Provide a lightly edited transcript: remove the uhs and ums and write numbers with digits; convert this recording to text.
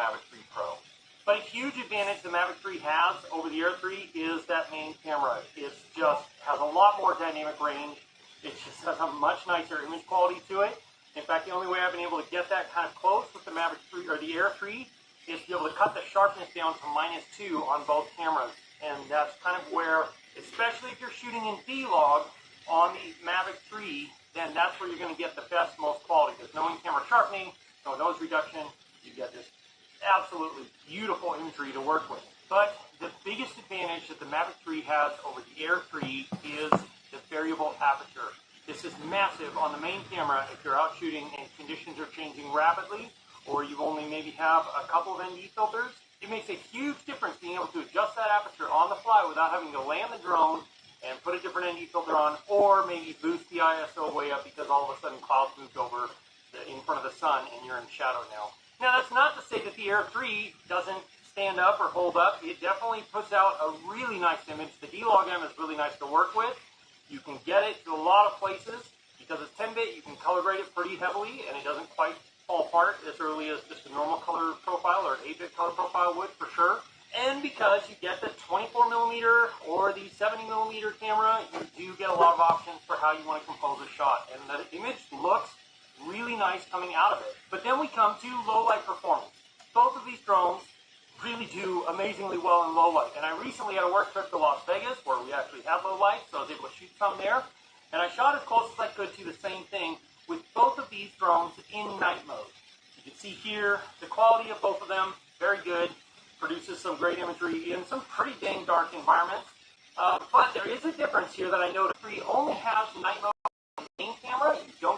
Mavic 3 Pro. But a huge advantage the Mavic 3 has over the Air 3 is that main camera. It just has a lot more dynamic range. It just has a much nicer image quality to it. In fact, the only way I've been able to get that kind of close with the Mavic 3 or the Air 3 is to be able to cut the sharpness down to -2 on both cameras. And that's kind of where, especially if you're shooting in V-Log on the Mavic 3, then that's where you're going to get the best, most quality. There's no in-camera sharpening, no nose reduction. You get this absolutely beautiful imagery to work with. But the biggest advantage that the Mavic 3 has over the Air 3 is the variable aperture. This is massive on the main camera if you're out shooting and conditions are changing rapidly, or you only maybe have a couple of ND filters. It makes a huge difference being able to adjust that aperture on the fly without having to land the drone and put a different ND filter on, or maybe boost the ISO way up because all of a sudden clouds moved over in front of the sun and you're in shadow now. Now, that's not to say that the Air 3 doesn't stand up or hold up. It definitely puts out a really nice image. The D-Log M is really nice to work with. You can get it to a lot of places. Because it's 10-bit, you can color grade it pretty heavily, and it doesn't quite fall apart as early as just a normal color profile or an 8-bit color profile would, for sure. And because you get the 24mm or the 70mm camera, you do get a lot of options for how you want to compose a shot. And the image looks really nice coming out of it. But then we come to low light performance. Both of these drones really do amazingly well in low light. And I recently had a work trip to Las Vegas where we actually had low light, so I was able to shoot some there. And I shot as close as I could to the same thing with both of these drones in night mode. You can see here the quality of both of them, very good. Produces some great imagery in some pretty dang dark environments. But there is a difference here that I noticed. 3 only has night mode on the main camera. You don't